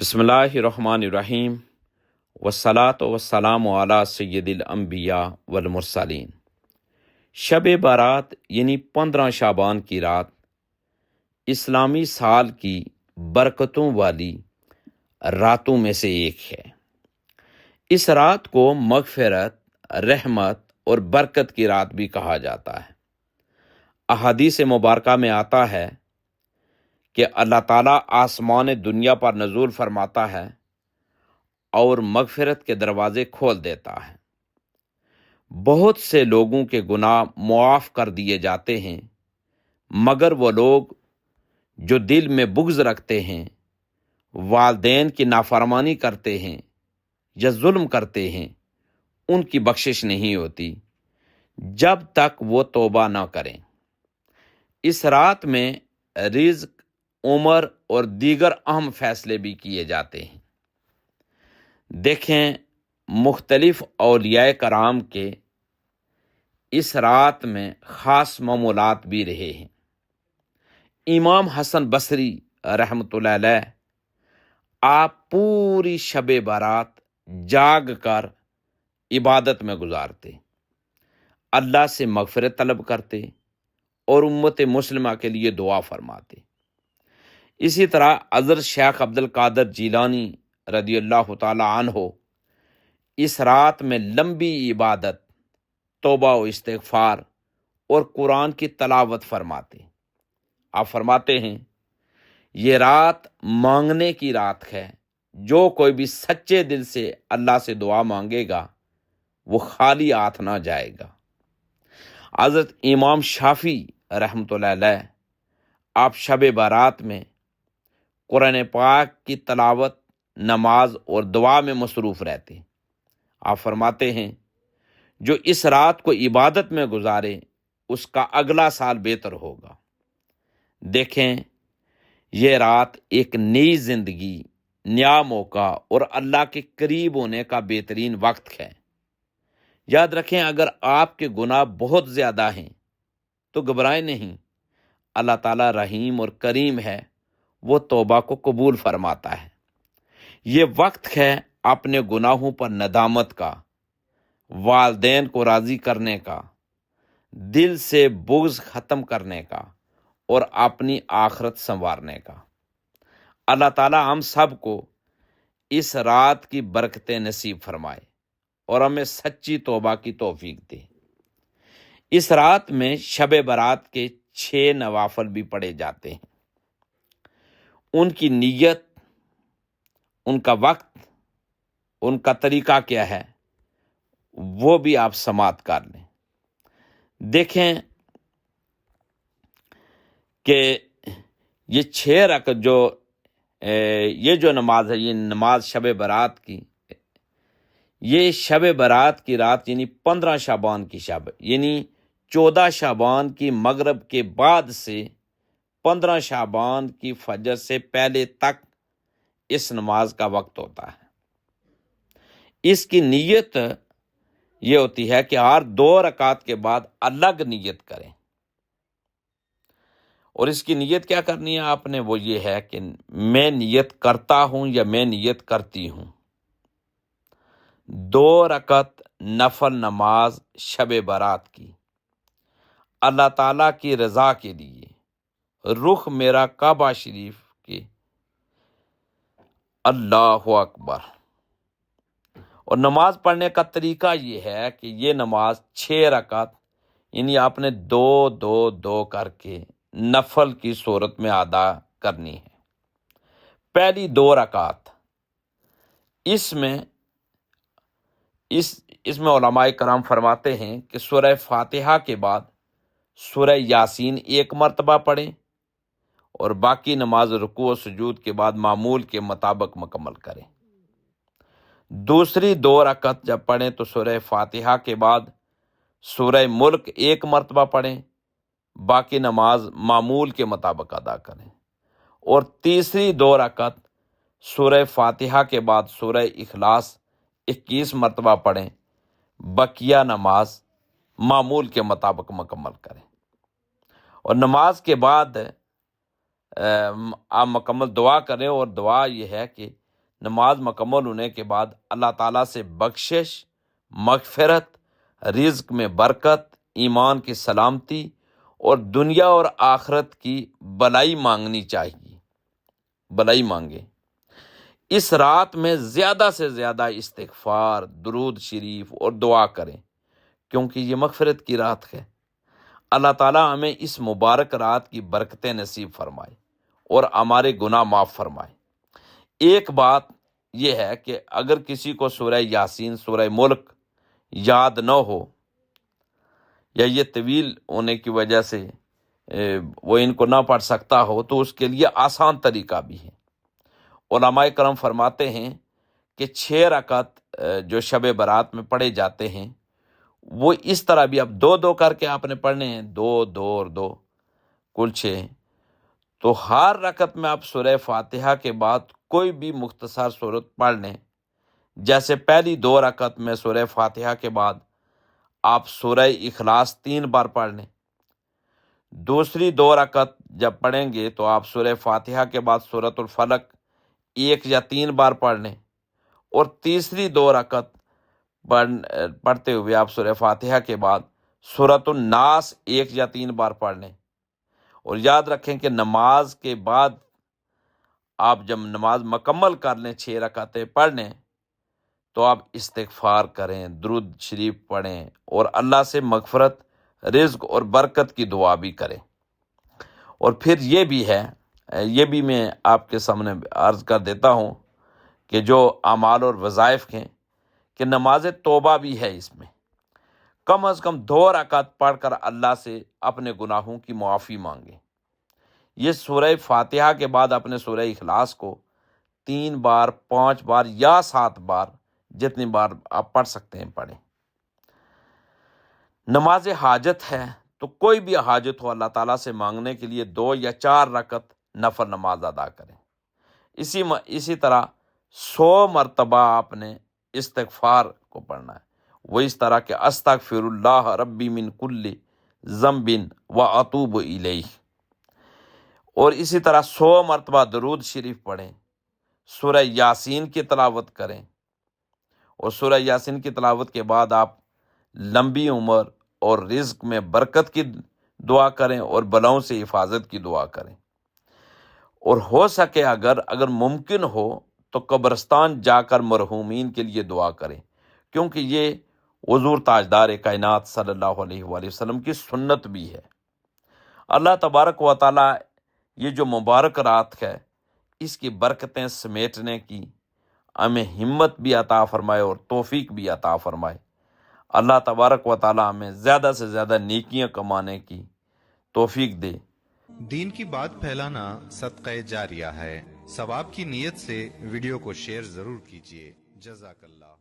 بسم اللہ الرحمن الرحیم والصلاة والسلام علی سید الانبیاء والمرسلین۔ شب بارات یعنی 15 شعبان کی رات اسلامی سال کی برکتوں والی راتوں میں سے ایک ہے۔ اس رات کو مغفرت، رحمت اور برکت کی رات بھی کہا جاتا ہے۔ احادیث مبارکہ میں آتا ہے کہ اللہ تعالیٰ آسمان دنیا پر نزول فرماتا ہے اور مغفرت کے دروازے کھول دیتا ہے۔ بہت سے لوگوں کے گناہ معاف کر دیے جاتے ہیں، مگر وہ لوگ جو دل میں بغض رکھتے ہیں، والدین کی نافرمانی کرتے ہیں یا ظلم کرتے ہیں، ان کی بخشش نہیں ہوتی جب تک وہ توبہ نہ کریں۔ اس رات میں رزق، عمر اور دیگر اہم فیصلے بھی کیے جاتے ہیں۔ دیکھیں، مختلف اولیاء کرام کے اس رات میں خاص معمولات بھی رہے ہیں۔ امام حسن بصری رحمۃ اللہ علیہ آپ پوری شب بارات جاگ کر عبادت میں گزارتے، اللہ سے مغفرت طلب کرتے اور امت مسلمہ کے لیے دعا فرماتے۔ اسی طرح حضرت شیخ عبد القادر جیلانی رضی اللہ تعالی عنہ اس رات میں لمبی عبادت، توبہ و استغفار اور قرآن کی تلاوت فرماتے۔ آپ فرماتے ہیں، یہ رات مانگنے کی رات ہے، جو کوئی بھی سچے دل سے اللہ سے دعا مانگے گا وہ خالی ہاتھ نہ جائے گا۔ حضرت امام شافعی رحمۃ اللہ علیہ آپ شب بارات میں قرآن پاک کی تلاوت، نماز اور دعا میں مصروف رہتے۔ آپ فرماتے ہیں، جو اس رات کو عبادت میں گزارے اس کا اگلا سال بہتر ہوگا۔ دیکھیں، یہ رات ایک نئی زندگی، نیا موقع اور اللہ کے قریب ہونے کا بہترین وقت ہے۔ یاد رکھیں، اگر آپ کے گناہ بہت زیادہ ہیں تو گھبرائیں نہیں، اللہ تعالیٰ رحیم اور کریم ہے، وہ توبہ کو قبول فرماتا ہے۔ یہ وقت ہے اپنے گناہوں پر ندامت کا، والدین کو راضی کرنے کا، دل سے بغض ختم کرنے کا اور اپنی آخرت سنوارنے کا۔ اللہ تعالیٰ ہم سب کو اس رات کی برکتیں نصیب فرمائے اور ہمیں سچی توبہ کی توفیق دے۔ اس رات میں شب برات کے 6 نوافل بھی پڑھے جاتے ہیں۔ ان کی نیت، ان کا وقت، ان کا طریقہ کیا ہے، وہ بھی آپ سماعت کر لیں۔ دیکھیں کہ یہ 6 رکعت یہ جو نماز ہے، یہ نماز شب برات کی، یہ شب برات کی رات یعنی 15 شعبان کی شب، یعنی 14 شعبان کی مغرب کے بعد سے 15 شعبان کی فجر سے پہلے تک اس نماز کا وقت ہوتا ہے۔ اس کی نیت یہ ہوتی ہے کہ ہر 2 رکعت کے بعد الگ نیت کریں، اور اس کی نیت کیا کرنی ہے آپ نے، وہ یہ ہے کہ میں نیت کرتا ہوں یا میں نیت کرتی ہوں 2 رکعت نفل نماز شب برات کی، اللہ تعالیٰ کی رضا کے لیے، رخ میرا کعبہ شریف کے، اللہ اکبر۔ اور نماز پڑھنے کا طریقہ یہ ہے کہ یہ نماز 6 رکعت یعنی آپ نے 2 2 2 کر کے نفل کی صورت میں ادا کرنی ہے۔ پہلی 2 رکعت اس میں علماء کرام فرماتے ہیں کہ سورہ فاتحہ کے بعد سورہ یاسین 1 مرتبہ پڑھیں اور باقی نماز رکوع و سجود کے بعد معمول کے مطابق مکمل کریں۔ دوسری 2 رکعت جب پڑھیں تو سورہ فاتحہ کے بعد سورہ ملک 1 مرتبہ پڑھیں، باقی نماز معمول کے مطابق ادا کریں، اور تیسری 2 رکعت سورہ فاتحہ کے بعد سورہ اخلاص 21 مرتبہ پڑھیں، بقیہ نماز معمول کے مطابق مکمل کریں۔ اور نماز کے بعد آپ مکمل دعا کریں، اور دعا یہ ہے کہ نماز مکمل ہونے کے بعد اللہ تعالیٰ سے بخشش، مغفرت، رزق میں برکت، ایمان کی سلامتی اور دنیا اور آخرت کی بلائی مانگنی چاہیے، بلائی مانگے۔ اس رات میں زیادہ سے زیادہ استغفار، درود شریف اور دعا کریں، کیونکہ یہ مغفرت کی رات ہے۔ اللہ تعالیٰ ہمیں اس مبارک رات کی برکتیں نصیب فرمائے اور ہمارے گناہ معاف فرمائے۔ ایک بات یہ ہے کہ اگر کسی کو سورہ یاسین، سورہ ملک یاد نہ ہو، یا یہ طویل ہونے کی وجہ سے وہ ان کو نہ پڑھ سکتا ہو، تو اس کے لیے آسان طریقہ بھی ہے۔ علماء کرام فرماتے ہیں کہ 6 رکعت جو شب برات میں پڑھے جاتے ہیں، وہ اس طرح بھی اب 2 کر کے آپ نے پڑھنے ہیں، 2 اور 2 کل 6۔ تو ہر رکعت میں آپ سورہ فاتحہ کے بعد کوئی بھی مختصر سورت پڑھ لیں۔ جیسے پہلی 2 رکعت میں سورہ فاتحہ کے بعد آپ سورہ اخلاص 3 بار پڑھ لیں۔ دوسری 2 رکعت جب پڑھیں گے تو آپ سورہ فاتحہ کے بعد سورۃ الفلق 1 یا 3 بار پڑھ لیں، اور تیسری 2 رکعت پڑھتے ہوئے آپ سورہ فاتحہ کے بعد سورۃ الناس 1 یا 3 بار پڑھ لیں۔ اور یاد رکھیں کہ نماز کے بعد آپ جب نماز مکمل کر لیں، 6 رکعتیں پڑھ لیں، تو آپ استغفار کریں، درود شریف پڑھیں اور اللہ سے مغفرت، رزق اور برکت کی دعا بھی کریں۔ اور پھر یہ بھی ہے، یہ بھی میں آپ کے سامنے عرض کر دیتا ہوں کہ جو اعمال اور وظائف ہیں کہ نماز توبہ بھی ہے اس میں۔ کم از کم 2 رکعت پڑھ کر اللہ سے اپنے گناہوں کی معافی مانگیں۔ یہ سورہ فاتحہ کے بعد اپنے سورہ اخلاص کو 3 بار، 5 بار یا 7 بار، جتنی بار آپ پڑھ سکتے ہیں پڑھیں۔ نماز حاجت ہے تو کوئی بھی حاجت ہو اللہ تعالیٰ سے مانگنے کے لیے 2 یا 4 رکعت نفل نماز ادا کریں۔ اسی طرح 100 مرتبہ آپ نے استغفار کو پڑھنا ہے، وہ اس طرح کہ استغفر اللہ ربی من کل ذنب واتوب الیہ۔ اور اسی طرح 100 مرتبہ درود شریف پڑھیں، سورہ یاسین کی تلاوت کریں، اور سورہ یاسین کی تلاوت کے بعد آپ لمبی عمر اور رزق میں برکت کی دعا کریں اور بلاؤں سے حفاظت کی دعا کریں۔ اور ہو سکے اگر ممکن ہو تو قبرستان جا کر مرحومین کے لیے دعا کریں، کیونکہ یہ حضور تاجدار کائنات صلی اللہ علیہ وآلہ وسلم کی سنت بھی ہے۔ اللہ تبارک و تعالی یہ جو مبارک رات ہے، اس کی برکتیں سمیٹنے کی ہمیں ہمت بھی عطا فرمائے اور توفیق بھی عطا فرمائے۔ اللہ تبارک و تعالی ہمیں زیادہ سے زیادہ نیکیاں کمانے کی توفیق دے۔ دین کی بات پھیلانا صدقہ جاریہ ہے، ثواب کی نیت سے ویڈیو کو شیئر ضرور کیجیے۔ جزاک اللہ۔